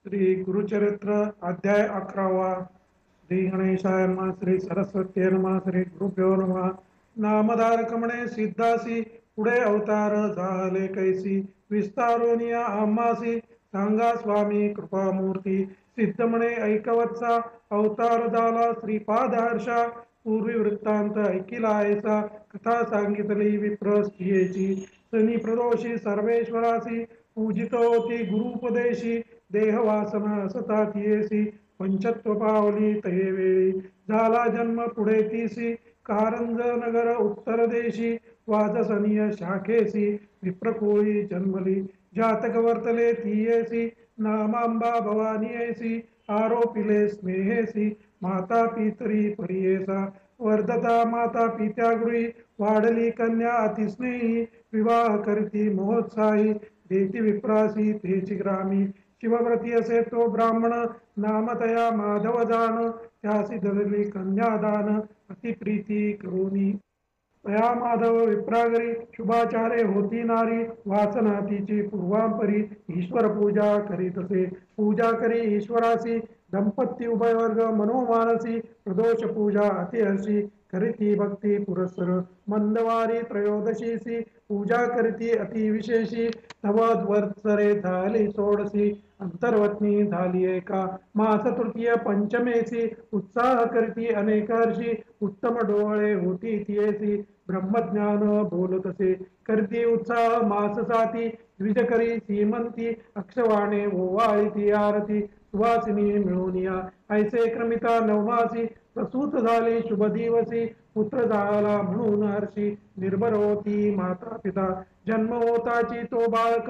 श्री गुरुचरित्र अध्याय 11वा. श्री गणेशाय नमः. श्री सरस्वती नमः. श्री गुरुभ्यो नमः. नामधारक म्हणे सिद्धासी पुढे अवतार झाले कैसी विस्तारोनिया आम्हासी सांगा स्वामी कृपामूर्ती. सिद्ध म्हणे ऐकवत्सा अवतार झाला श्रीपाद हर्षा पूर्वी वृत्तांत ऐकिला ऐसा कथा सांगितली विप्र स्त्रियेची शनी प्रदोषी सर्वेश्वरासी पूजित होती गुरुपदेशी देहवासना असता तियेसी पंचत्व पावली तये वेळी झाला जन्म पुढे तीसी कारंज नगर उत्तर देशी वाजसनीय शाखेसी विप्रकोळी जन्मली जातक वर्तले तियेसी नामांबा भवानी ऐसी आरोपिले स्नेहेसी माता पितरी परियेसा वर्धता माता पित्या गृही वाढली कन्या अतिस्नेही विवाह करती महोत्साही देती विप्रासी तेची ग्रामी शिवव्रती असे तो ब्राह्मण नामतया माधव जाण त्यासी धरली कन्यादान अतिप्रीती करोनी तया माधव विप्रागरी शुभाचारे होती नारी वासना तिची पूर्वांपरी ईश्वर पूजा करीतसे पूजा करी ईश्वरासी दंपती उभयवर्ग मनोमानसी प्रदोष पूजा अतिहर्षी करीती भक्ती पुरस्सर मंदवारी त्रयोदशीसी पूजा करीती अतिविशेषी नवद्वर्षरे झाली सोडसी अंतर्वत्नी झाली एका मास तृतीय पंचमेसी उत्साह करीती अनेक हर्षी उत्तम डोळे होती तियेसी ब्रह्मज्ञान बोलतसे करती उत्साह मास साती द्विज करी सीमंती अक्षवाणे ओवाळीती आरती सुवासिनी मिळवनिया ऐसे क्रमिता नवमासी प्रसूत झाली शुभ दिवसी पुत्र झाला म्हणून हर्षी निर्भर होती माता पिता जन्म होताची तो बाळक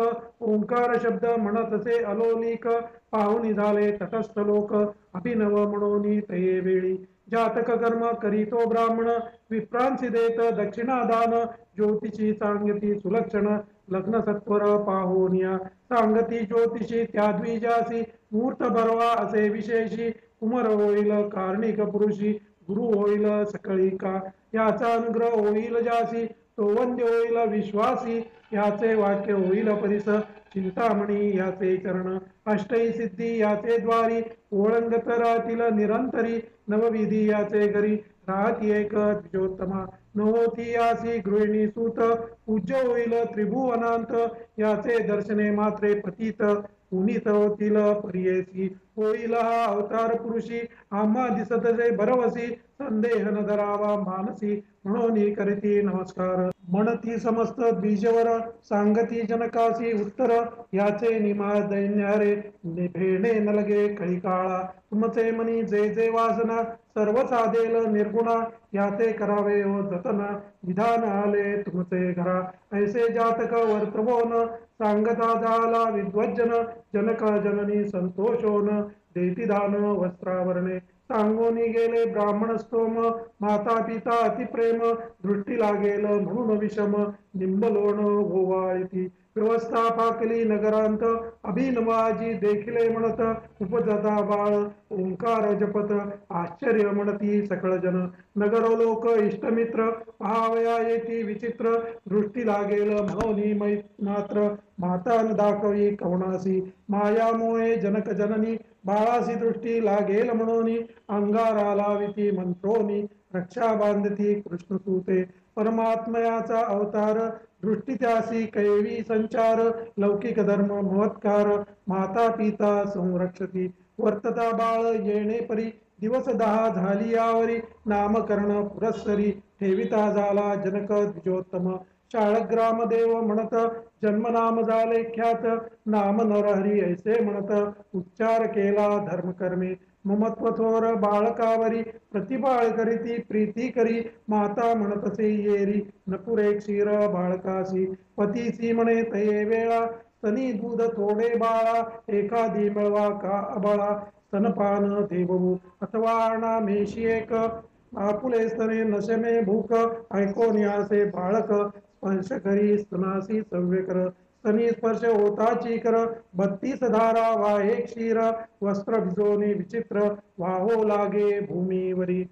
ओंकार शब्द म्हणतसे अलोलिक पाहुणी झाले तटस्थ लोक अभिनव म्हणून तये वेळी जातक कर्म करीतो ब्राह्मण विप्रांसी देत दक्षिणादान ज्योतिषी सांगती सुलक्षण लग्न सत्वर पाहोनिया सांगती ज्योतिषी त्या द्विजासी मुहूर्त बरवा असे विशेषी कुमर होईल कार्णिक पुरुषी गुरु होईल सकळिका याचा अनुग्रह होईल जासी तो वंद्य होईल विश्वासी याचे वाक्य होईल परिस चिंतामणी याचे चरण अष्टई सिद्धी याचे द्वारी ओळंगत राहतील निरंतरी नवविधी याचे घरी राहती एक द्विजोत्तमा नवती यासी गृहिणी सूत पूज्य होईल त्रिभुवनांत याचे दर्शने मात्रे पतित पुनीत होतील परियेसी होईल हा अवतार पुरुषी आम्हा दिसतसे भरवसी संदेह न धरावा मानसी म्हणून करीती नमस्कार म्हणती समस्त द्विजवर सांगती जनकासी उत्तर याचे निमा दैन्यारे भेणे न लगे कळी काळा तुमचे मनी जे जे वासना सर्व साधेल निर्गुणा याचे करावे हो जतन विधान आले तुमचे घरा ऐसे जातक वर्तवोन सांगता झाला विद्वज्जन जनक जननी संतोषोन देती दान वस्त्रावरणे सांगोनी गेले ब्राह्मण स्तोम माता पिता अतिप्रेम दृष्टी लागेल म्हणून विषम निंबलोण ओवाळती व्यवस्था पाकली नगरांत अभिनवाजी देखिले म्हणत उपजता बाळ ओंकार जपत आश्चर्य म्हणती सकळ जन नगर लोक इष्टमित्र पहावया येती विचित्र दृष्टी लागेल म्हणून मात्र माता न दाखवी कवणासी मायामुळे जनक जननी बाळासी दृष्टी लागेल म्हणून अंगाराला विती मंत्रोनी रक्षा बांधती कृष्णसूते परमात्मयाचा अवतार दृष्टी त्यासी कैवी संचार लौकिक धर्म महत्कार माता पिता संरक्षती वर्तता बाळ येणे परी दिवस 10 झाली यावरी नामकरण पुरस्सरी ठेविता झाला जनक द्विजोत्तम शाळग्राम देव म्हणत जन्मनाम झाले ख्यात नाम नरहरी ऐसे म्हणत उच्चार केला धर्मकर्मी ममत्व थोर बाळकावरी प्रतिबाळ करीती प्रीती करी माता म्हणतसे येरी नपुरे क्षीर बाळकासी पतीसी म्हणे तये वेळा स्तनी दूध थोडे बाळा एखादी मिळवा का अबाळा स्तनपान देवू अथवा आणा मेशी एक आपुले स्तने नशमे भूक ऐकोनियासे बाळक स्पर्श करी स्तनासी सव्य कर स्तनी स्पर्श होताची कर 32 धारा वाहे क्षीर वस्त्र भिजोनी विचित्र वाहो लागे भूमीवरी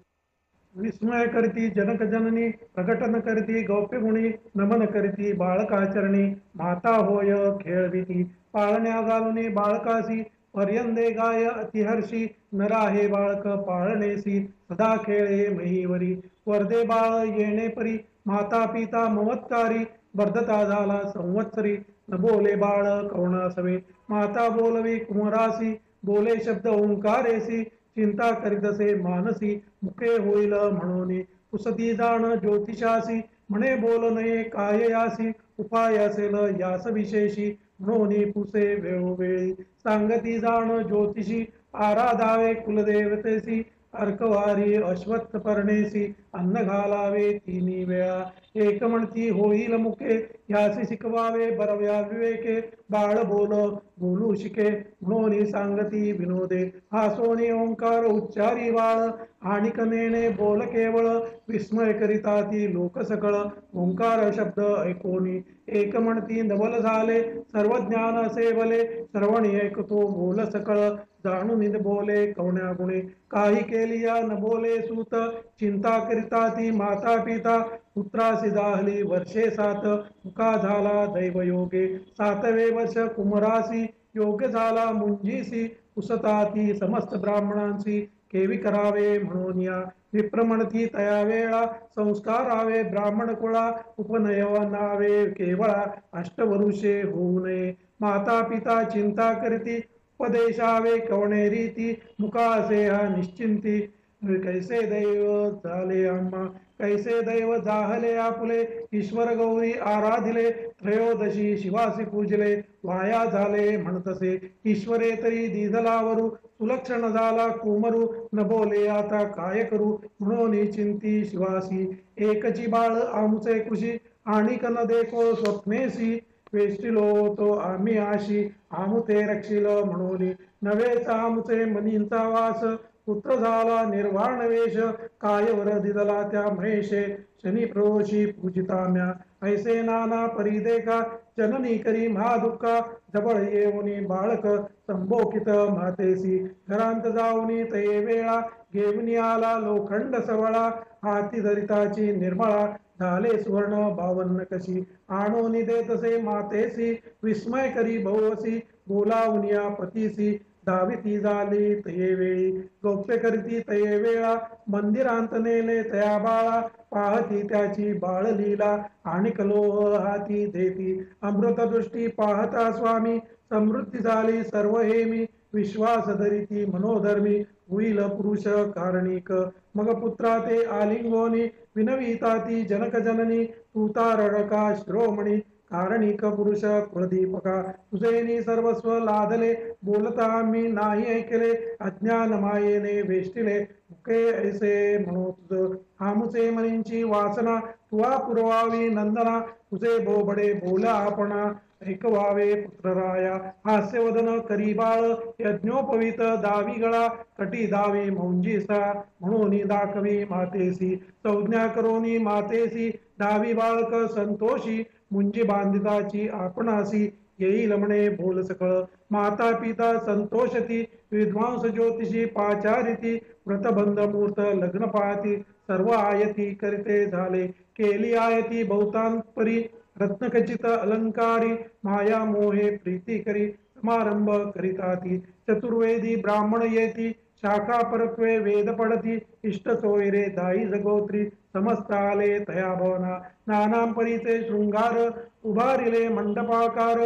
विस्मय करती जनक जननी प्रकटन करती गौप्य गुणी नमन करती बाळकाचरणी माता होय खेळविती पाळण्या घालुनी बाळकासी पर्यंदे गाय अतिहर्षी नरा हे बाळक पाळणेसी सदा खेळे महीवरी वर्धे बाळ येणे परी माता पिता ममत्कारी वर्धता झाला संवत्सरी न बोले बाळ करुणासवे माता बोलवी कुमरासी बोले शब्द ओंकारेसी चिंता करीतसे मानसी मुखे होईल म्हणून पुसती जाण ज्योतिषासी म्हणे बोल नये काय यासी उपाय असेल यास विशेषी म्हणून पुसे वेळोवेळी सांगती जाण ज्योतिषी आराधावे कुलदेवतेसी अर्कवारी अश्वत्थ पर्णेसी अन्न घालावे तिन्ही वेळा एक म्हणती होईल मुखे यासी शिकवावे बरव्या विवेके बाळ बोलू शिके म्हणून सांगती विनोदे हासोनी ओंकार उच्चारी बाळ आणि कनेने बोल केवळ विस्मय करिता ती लोक सकळ ओंकार शब्द ऐकोनी एक म्हणती नवल झाले सर्व ज्ञान सेवले सर्वणी ऐकतो बोल सकळ जाणून बोले कवण्या गुणे काही केली या न बोले सूत चिंता करिता ती माता पिता पुत्रासी जाहली वर्षे 7 मुका झाला दैवयोगे 7वे वर्ष कुमरासी योग्य झाला मुंजीसी पुसता ती समस्त ब्राह्मणांसी केवी करावे म्हणून या विप्र म्हणती तया वेळा संस्कारावे ब्राह्मण कुळा उपनयनावे केवळा अष्टवरुषे होऊ नये माता पिता चिंता करीती उपदेशावे कवणे रीती मुकासे हा निश्चिंती कैसे दैव झाले आम्हा कैसे दैव जाहले आपुले ईश्वर गौरी आराधिले त्रयोदशी शिवासी पूजले वाया झाले म्हणतसे ईश्वरे तरी दिधलावरू सुलक्षण झाला कुमरू न बोले आता काय करू म्हणून चिंती शिवासी एकची बाळ आमुचे कृषी आणि कन देखो स्वप्नेसी वेष्टिलो तो आम्ही आशी आमुते रक्षिल म्हणून नवेच आमुचे मनींचा वास पुत्र झाला निर्वाण वेश कायवर दिदला त्या महेशे शनी प्रोशी पूजिताम्या ऐसे नाना परिदेखा जननी करी महादुःखा जवळ येऊनी बाळक संबोकित मातेसी घरांत जाऊनी तये वेळा घेऊनी आला लोखंड सवळा हाती धरिताची निर्मळा झाले सुवर्ण 52 कशी आणून देतसे मातेसी विस्मय करी भवसी बोलावनिया पतीसी धाविती झाली तये वेळी गौप्य करीती तये वेळा मंदिरांत नेले तया बाळा पाहती त्याची बाळ लीला आणि कलोह हाती देती अमृत दृष्टी पाहता स्वामी समृद्धी झाली सर्व हेमी विश्वास धरिती मनोधर्मी होईल पुरुष कारणिक मग पुत्रा ते आलिंगोनी विनविता ती जनक जननी तूता रडका शिरोमणी कारणिक पुरुष कुलदीपका तुझेनी सर्वस्व लादले बोलता मी नाही ऐकले अज्ञान मायेने वेष्टिले मुके ऐसे म्हणो तुझ आमुचे मनींची वासना तुवा पुरवावी नंदना तुझे बोबडे बोला आपणा ऐकवावे पुत्रराया हास्यवदन करी बाळ यज्ञोपवीत दावी गळा कटी दावी मौंजीसा म्हणून दाखवी मातेसी संज्ञा करोनी मातेसी दावी बाळक संतोषी मुंजी बांधिताची आपणासी येईल म्हणे बोल सकळ माता पिता संतोषती विद्वांस ज्योतिषी पाचारिती व्रतबंध मूर्त लग्न पाहती सर्व आयती करिते झाले केली आयती बहुतांपरी रत्नखचित अलंकारी माया मोहे प्रीती करी समारंभ करिताती चतुर्वेदी ब्राह्मण येती शाखा परत्वे वेद पडती इष्ट सोयरे दाई जगोत्री समस्त आले तया भवना नानांपरीचे शृंगार उभारिले मंडपाकार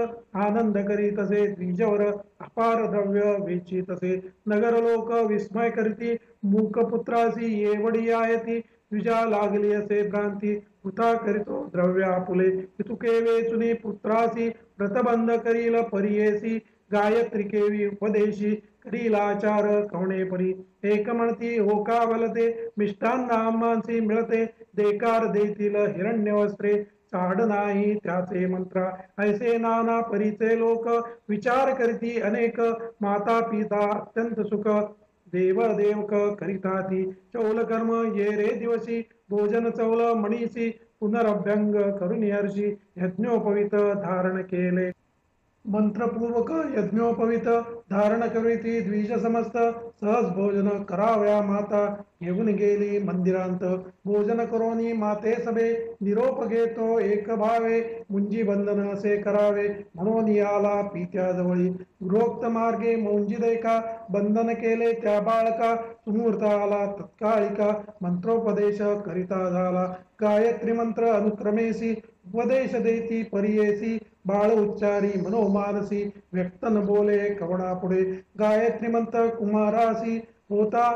आनंद करी तसे द्विजवर अपार द्रव्य वेची तसे नगर लोक विस्मय करीती मूक पुत्रासी येवडी आयती द्विजा लागली असे भ्रांती वृथा करीतो द्रव्य आपुले पितुके वेचुनी पुत्रासी व्रतबंध करील परियेसी गायत्री केवी उपदेशी करीलाचार कवणे परी एक म्हणती होका बलते मिष्टान्न आम्हांसी मिळते देकार देतील हिरण्य वस्त्रे चाड नाही त्याचे मंत्रा ऐसे नाना परीचे लोक विचार करीती अनेक माता पिता अत्यंत सुख देव देवक करिताती चौल कर्म ये रे दिवशी भोजन चौल मणीसी पुनरभ्यंग करुणी हर्षी यज्ञोपवित धारण केले मंत्रपूर्वक यज्ञोपवित धारण करीती द्विज समस्त सहज भोजन कराव्या माता घेऊन गेली मंदिरांत भोजन करोनी माते सभे निरोप घेतो एक भावे मुंजी बंधन असे करावे म्हणून आला पित्या जवळी गृहोक्त मार्गे मुंजी दैका बंधन केले त्या बाळका सुमूर्त आला तत्कालिका मंत्रोपदेश करिता झाला गायत्री मंत्र अनुक्रमेसी उपदेश देती परियेसी बाळ उच्चारी मनोमानसी व्यक्त न बोले कवडा पुढे गायत्री मंत्र कुमारासी होता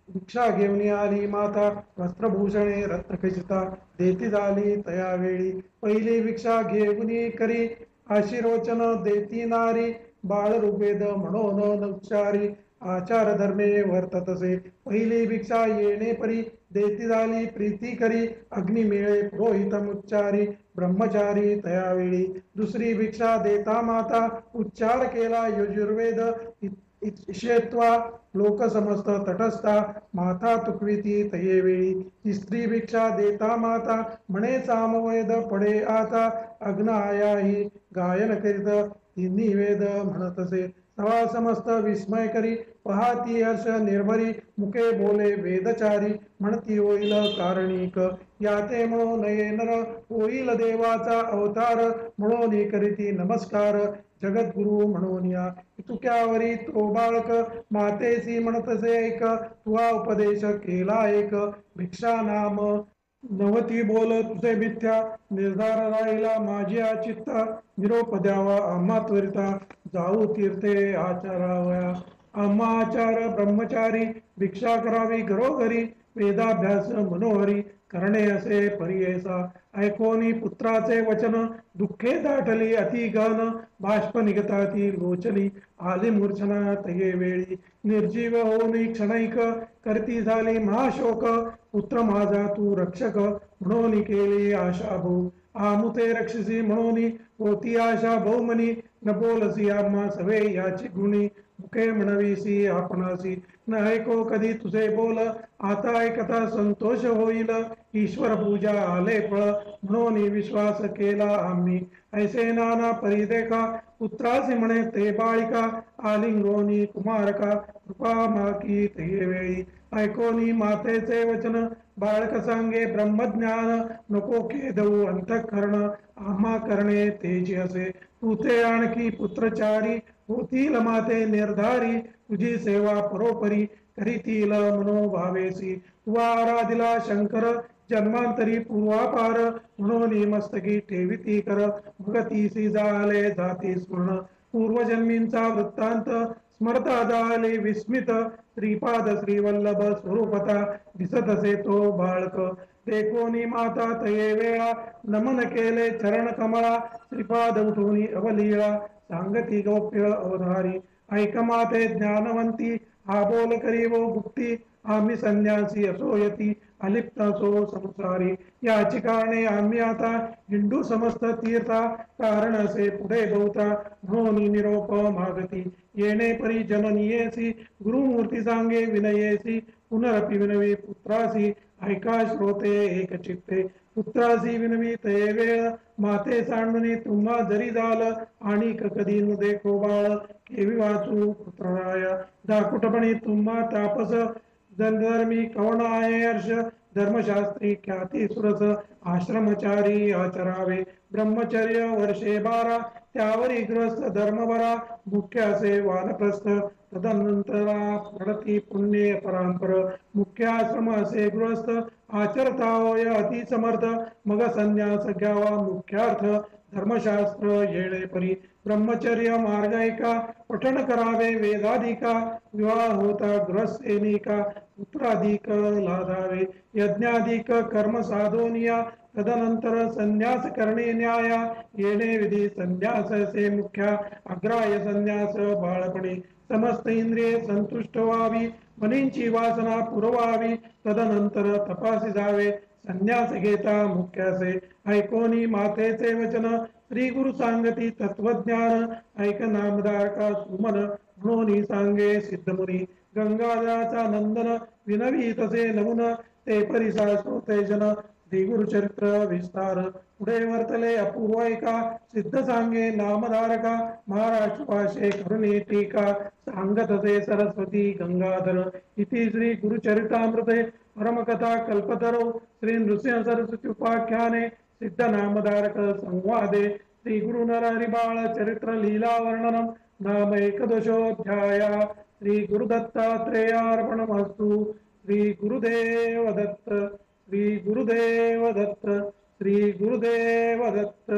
भिक्षा घेऊन आली माता वस्त्रभूषणे रत्नखचिता देती झाली तया वेळी पहिली भिक्षा घेऊन करी आशीर्वचन देती नारी बाळ ऋग्वेद म्हणून उच्चारी आचार धर्मे वर्ततसे पहिली भिक्षा येणे परी देती झाली प्रीती करी अग्नी मिळे पुरोहितमुच्चारी ब्रह्मचारी तयावेळी दुसरी भिक्षा देता माता उच्चार केला यजुर्वेद इशेत्वा लोक समस्त तटस्था माता तुकविती तयेवेळी तिसरी भिक्षा देता माता म्हणे सामवेद पडे आता अग्न आयाही गायन करीत तिन्ही वेद म्हणतसे तवा समस्त विस्मय करी पहाती हर्ष निर्भरी मुखे बोले वेदचारी म्हणती होईल कारणिक याते म्हणून नये नर होईल देवाचा अवतार म्हणून करीती नमस्कार जगद्गुरु म्हणून या तुक्यावरी तो बाळक मातेसी म्हणतसे ऐक तुवा उपदेश केला एक भिक्षा नाम नवती बोल तुझे मिथ्या निर्धार राहिला माझी चित्ता निरोप द्यावा आम्हा त्वरिता जाऊ तीर्थे आचारावया आम्हा आचार ब्रह्मचारी भिक्षा करावी घरोघरी वेदाभ्यास मनोहरी करणे असे परियेसा ऐकोनी पुत्राचे वचन दुःखे दाटली अति गहन बाष्प निघता ती लोचनी आली मूर्छना तये वेळी निर्जीव होऊन क्षणैक करती झाली महाशोक पुत्र माझा तू रक्षक म्हणून केली आशा भाऊ आमुते रक्षसी म्हणून होती आशा बहुमनी न बोलसी आम्हा सवे याची गुणी मुखे म्हणवीसी आपणासी न ऐको कधी तुझे बोल आता ऐकता संतोष होईल ईश्वर पूजा आले फळ म्हणून विश्वास केला आम्ही ऐसे नाना परिदेखा पुत्रासी म्हणे ते बाळिका आलिंगोनी कुमारका कृपा माकी ते वेळी ऐकोनी मातेचे वचन बाळक सांगे ब्रह्मज्ञान नको खेदऊ अंतःकरण आम्हा करणे तेजी असे तू ते आणखी पुत्रचारी होतील माते निर्धारी तुझी सेवा परोपरी करीतील मनोभावेसी तुवा आराधिला शंकर जन्मांतरी पूर्वापार म्हणून मस्तकी ठेविती कर भगतीसी झाले जाती स्मरण पूर्वजन्मींचा वृत्तांत स्मरता झाले विस्मित श्रीपाद श्रीवल्लभ स्वरूपता दिसत असे तो बाळक देखोनी माता तये वेळा नमन केले चरण कमळा श्रीपाद उठून अवलीळा सांगती गौप्य अवधारी ऐकमाते ज्ञानवंती हा बोल करी वो गुप्ती आम्ही संन्यासी असोयती अलिप्त असो संसारी याची कारणे आम्ही आता हिंदू समस्त तीर्था कारण असे पुढे बहुता म्हणून निरोप मागती येणे परी जननीयेसी गुरुमूर्ती सांगे विनयेसी पुनरपि विनवी पुत्रासी ऐका श्रोते एक चित्ते पुत्रासी विनवी तये वेळ माते सांडुनी तुम्हा जरी झाल आणि कधी न देखो बाळ केवी वाचू पुत्रराया दाकुटपणी तुम्हा तापस धर्मी कवण आहे हर्ष धर्मशास्त्री ख्याती सुरस आश्रमचारी आचरावे ब्रह्मचर्य वर्षे 12 त्यावरी ग्रस्त धर्मवरा मुख्य असे वानप्रस्थ तदनंतरा प्रणती पुण्य परांपर मुख्य आश्रम असे गृहस्थ आचरता होय अति समर्थ मग संन्यास घ्यावा मुख्यार्थ धर्मशास्त्र येणे परी ब्रह्मचर्य मार्ग एका पठण करावे वेदाधिका विवाह होता गृहस्थेनिका पुत्राधिक लाधावे यज्ञाधिक कर्म साधोनिया तदनंतर संन्यास करणे न्याया येणे विधी संन्यास से मुख्या अग्राय संन्यास बाळपणी समस्त इंद्रिये संतुष्ट व्हावी मनींची वासना पुरवावी तदनंतर तपासी जावे संन्यास घेता मुख्यासे ऐकोनी मातेचे वचन श्री गुरु सांगती तत्वज्ञान ऐक नामधारका सुमन म्हणून सांगे सिद्धमुनी गंगाधराचा नंदन विनवी तसे नमुन ते परिसा श्रोते जन श्री गुरुचरित्र विस्तार पुढे वर्तले अपूर्व एका सिद्ध सांगे नामधारका महाराष्ट्र भाषे करुणी टीका सांगत असे सरस्वती गंगाधर इति श्री गुरुचरितामृते परमकथा कल्पतरो श्री नृसिंह सरस्वती उपाख्याने सिद्ध नामधारक संवादे श्री गुरु नरहरिबाळ चरित्र लीला वर्णनम नाम एकदशोऽध्याय श्री गुरुदत्तात्रेयार्पणमस्तु श्री गुरुदेव दत्त श्री गुरुदेव दत्त श्री गुरुदेव दत्त।